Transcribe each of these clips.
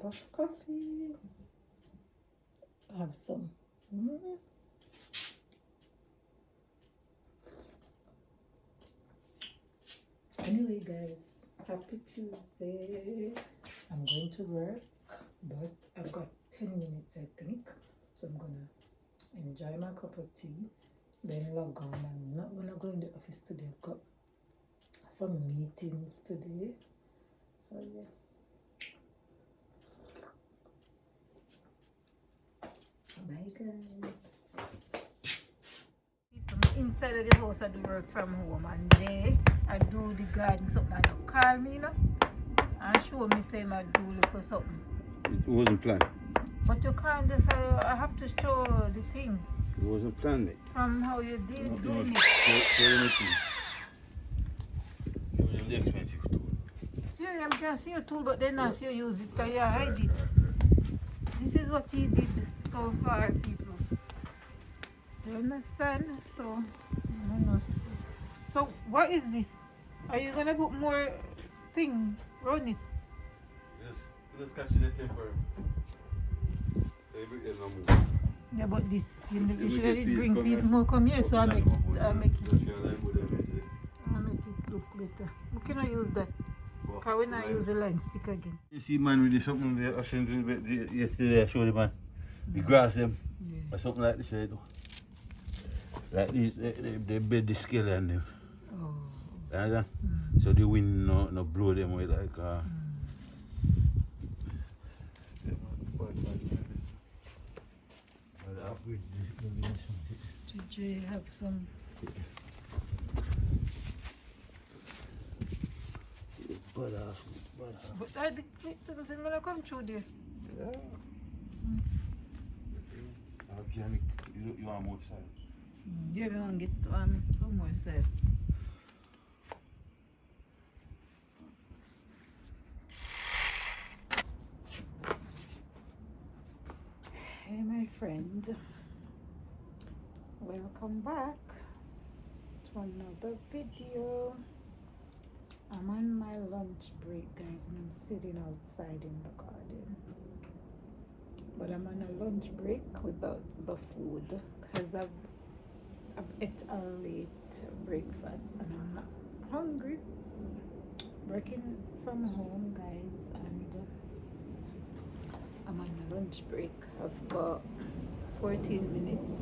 of coffee. Have some. Anyway, guys, happy Tuesday. I'm going to work, but I've got 10 minutes, I think. So I'm gonna enjoy my cup of tea, then log on. I'm not gonna go in the office today. I've got some meetings today. So yeah. Bye, guys. Inside of the house, I do work from home, and there I do the garden something. And you call me, you know, and show me say I do look for something. It wasn't planned. But you can't just I have to show the thing. It wasn't planned. From how you did doing it. The expensive tool. Yeah, I can see your tool, but then I see you use it because you hide it. This is what he did so far, people. Do you understand? So, so what is this? Are you gonna put more thing on it? Just catch the temper. Yeah, but this you should let it bring peace more come here, so I make it look better. We cannot use that. Because when I use the line stick again. You see man with something there, I sent yesterday I showed the man. The grass them. Or something like this. Like this, they bed the scale on them. Oh. Understand? So the wind no blow them away like Did you have some? But I think things are gonna come through there. Yeah. Organic. You want more side? Yeah, we want to get some more side. Hey, my friend. Welcome back to another video. I'm on my lunch break, guys, and I'm sitting outside in the garden. But I'm on a lunch break without the food because I've ate a late breakfast and I'm not hungry. Working from home, guys, and I'm on a lunch break. I've got 14 minutes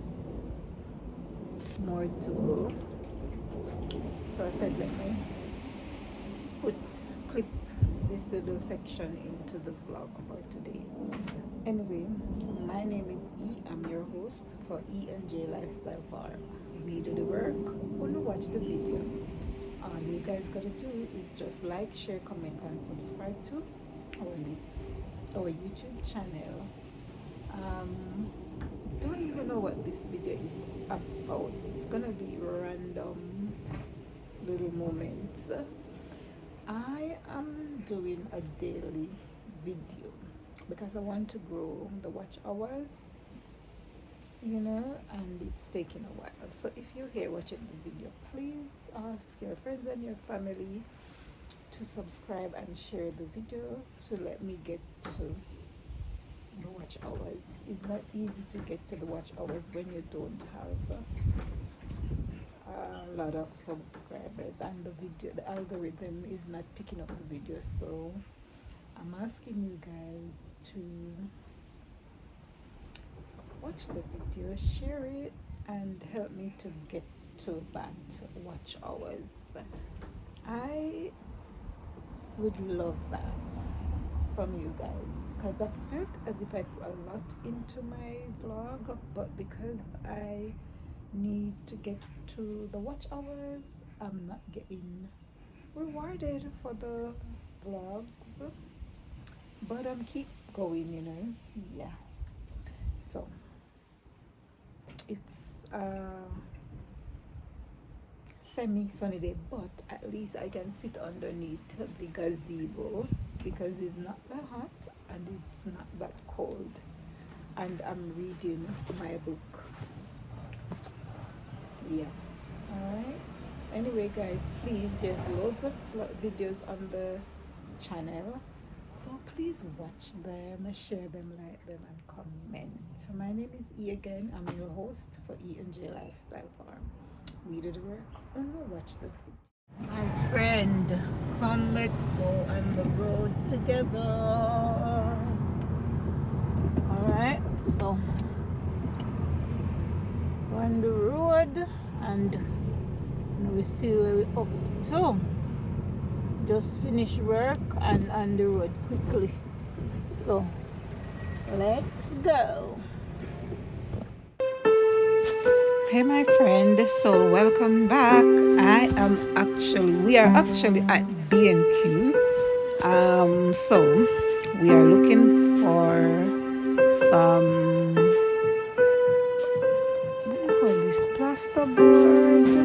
more to go. So I said, let me clip this little section into the vlog for today. Anyway, my name is E. I'm your host for E and J Lifestyle Farm. We do the work, wanna watch the video. All you guys gotta do is just like, share, comment, and subscribe to our YouTube channel. Don't even know what this video is about. It's gonna be random little moments. I am doing a daily video because I want to grow the watch hours, you know, and it's taking a while. So if you're here watching the video, please ask your friends and your family to subscribe and share the video to let me get to the watch hours. It's not easy to get to the watch hours when you don't have a lot of subscribers and the algorithm is not picking up the video. So I'm asking you guys to watch the video, share it, and help me to get to that watch hours. I would love that from you guys because I felt as if I put a lot into my vlog, but because I need to get to the watch hours, I'm not getting rewarded for the vlogs, but I'm keep going, you know. Yeah, so it's semi-sunny day, but at least I can sit underneath the gazebo because it's not that hot and it's not that cold, and I'm reading my book. Yeah, all right. Anyway, guys, please, there's loads of videos on the channel, So please watch them, share them, like them, and comment. So my name is E again. I'm your host for E and J Lifestyle Farm. We do the work, only watch the video. My friend, come let's go on the road together. Alright, so we're on the road and we see where we're up to. Just finished work and on the road quickly. So let's go. Hey my friend, so welcome back. We are actually at B&Q. So we are looking for some, what do you call this, plasterboard?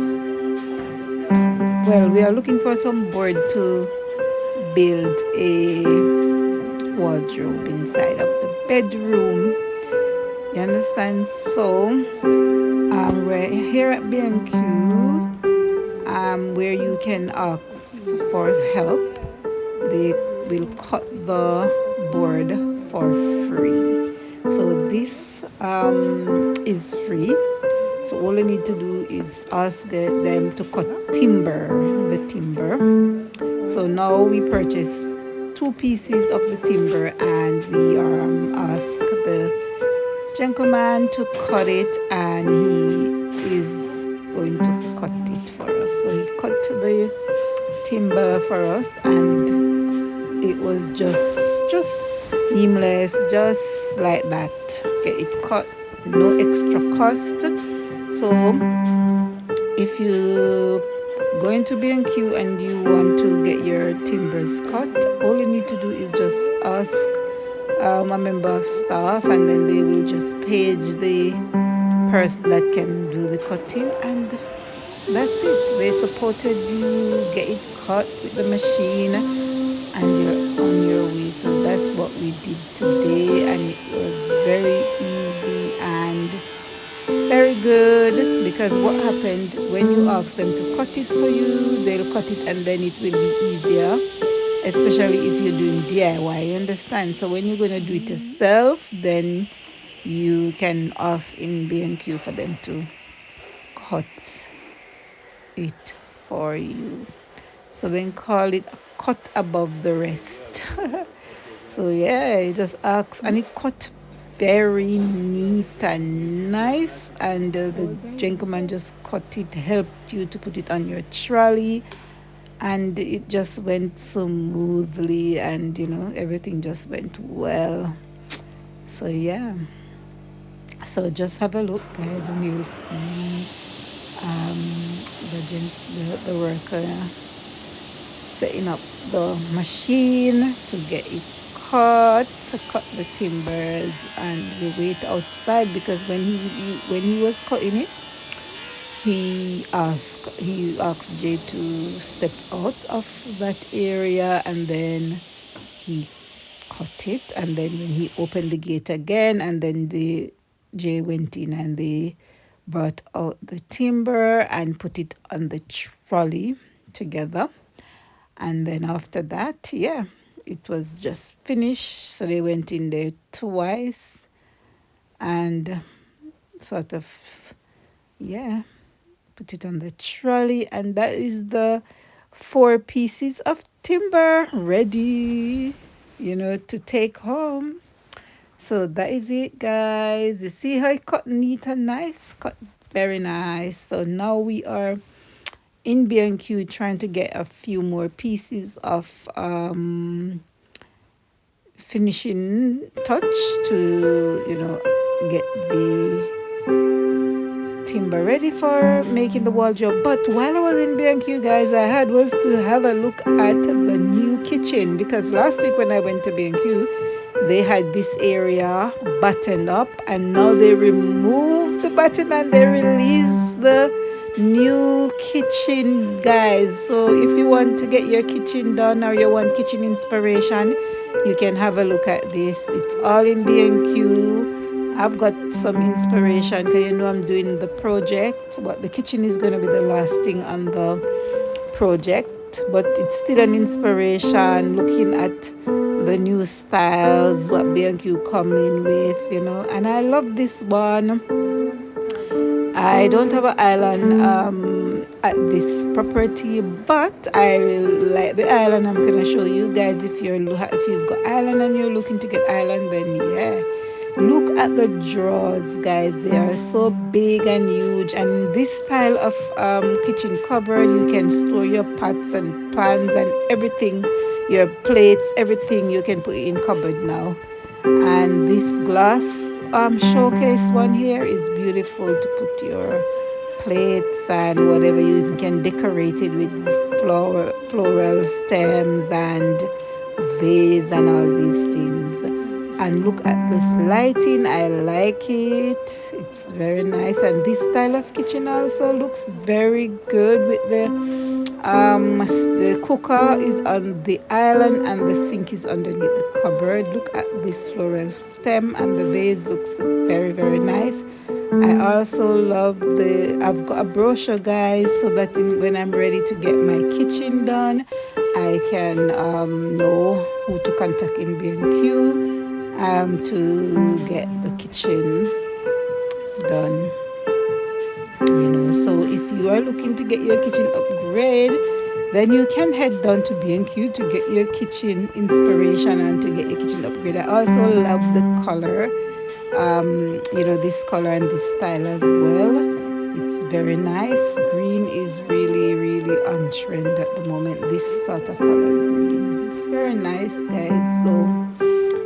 Well, we are looking for some board to build a wardrobe inside of the bedroom. You understand? So we're here at B&Q, where you can ask for help. They will cut the board for free. So this is free. So all you need to do is ask them to cut the timber. So now we purchased 2 pieces of the timber and we asked the gentleman to cut it, and he is going to cut it for us. So he cut the timber for us and it was just seamless, just like that. Get it cut, no extra cost. So if you going to B&Q and you want to get your timbers cut, all you need to do is just ask a member of staff, and then they will just page the person that can do the cutting, and that's it. They supported you, get it cut with the machine, and you're on your way. So that's what we did today, and it was very easy and very good, because what happened, when you ask them to cut it for you, they'll cut it and then it will be easier, especially if you're doing DIY, you understand? So when you're going to do it yourself, then you can ask in B&Q for them to cut it for you. So then call it a cut above the rest. So yeah, you just ask, and it cut very neat and nice, and the gentleman just cut it, helped you to put it on your trolley, and it just went smoothly, and everything just went well. So yeah, so just have a look guys, and you will see the worker setting up the machine to get it cut, to cut the timbers, and we wait outside, because when he was cutting it, he asked Jay to step out of that area, and then he cut it, and then when he opened the gate again, and then Jay went in and they brought out the timber and put it on the trolley together. And then after that, yeah, it was just finished. So they went in there twice and sort of, yeah, put it on the trolley. And that is the 4 pieces of timber ready, to take home. So that is it, guys. You see how it cut neat and nice? Cut very nice. So now we are in B&Q trying to get a few more pieces of finishing touch to get the timber ready for making the wardrobe. But while I was in B&Q, guys, I had was to have a look at the new kitchen, because last week when I went to B&Q, they had this area buttoned up, and now they removed the button and they released the new kitchen, guys. So if you want to get your kitchen done, or you want kitchen inspiration, you can have a look at this. It's all in B&Q. I've got some inspiration because I'm doing the project, but the kitchen is going to be the last thing on the project. But it's still an inspiration, looking at the new styles what B&Q come in with, you know. And I love this one. I don't have an island at this property, but I like the island. I'm gonna show you guys. If you've got island and you're looking to get island, then yeah, look at the drawers, guys. They are so big and huge, and this style of kitchen cupboard, you can store your pots and pans and everything, your plates, everything you can put in cupboard now. And this glass showcase one here is beautiful to put your plates and whatever. You even can decorate it with floral stems and vase and all these things. And look at this lighting, I like it, it's very nice. And this style of kitchen also looks very good with the cooker is on the island and the sink is underneath the cupboard. Look at this floral stem, and the vase looks very, very nice. I also love I've got a brochure, guys, so that when I'm ready to get my kitchen done, I can know who to contact in B&Q to get the kitchen done. You know, so if you are looking to get your kitchen upgrade, then you can head down to B&Q to get your kitchen inspiration and to get your kitchen upgrade. I also love the color, you know, this color and this style as well. It's very nice. Green is really, really on trend at the moment. This sort of color green, it's very nice, guys. So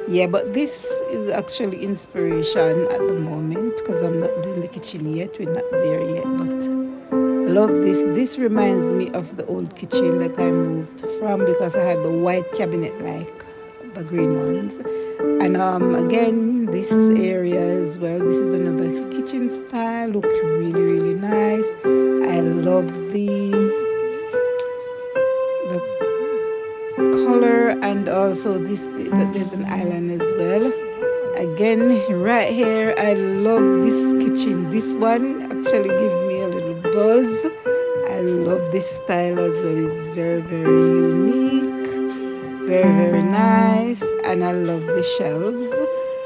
yeah, but this is actually inspiration at the moment because I'm not doing the kitchen yet. We're not there yet, but love this. This reminds me of the old kitchen that I moved from, because I had the white cabinet like the green ones. And again, this area as well, this is another kitchen style. Look really, really nice. I love the color, and also there's an island as well. Again, right here, I love this kitchen. This one actually gives me a little buzz. I love this style as well. It's very, very unique, very, very nice. And I love the shelves,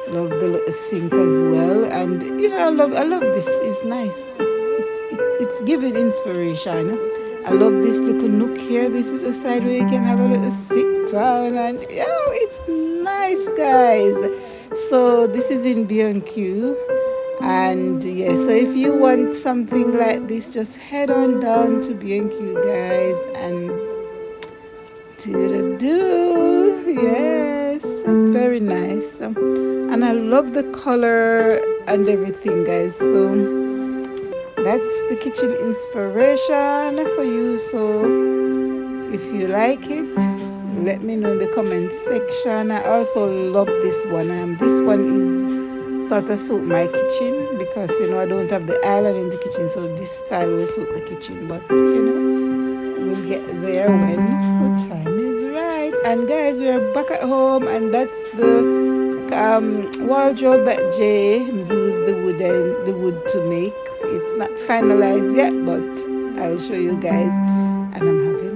love the little sink as well. And you know, I love this. It's nice. It's giving inspiration. I love this little nook here, this little side where you can have a little sit down, and it's nice, guys. So this is in B&Q, and yeah, so if you want something like this, just head on down to B&Q, guys, and do yes, very nice. And I love the color and everything, guys. So that's the kitchen inspiration for you. So if you like it, let me know in the comment section. I also love this one. This one is sort of suit my kitchen because, you know, I don't have the island in the kitchen, so this style will suit the kitchen. But you know, we'll get there when the time is right. And guys, we're back at home, and that's the wardrobe that Jay used the wood to make. It's not finalized yet, but I'll show you guys. And I'm having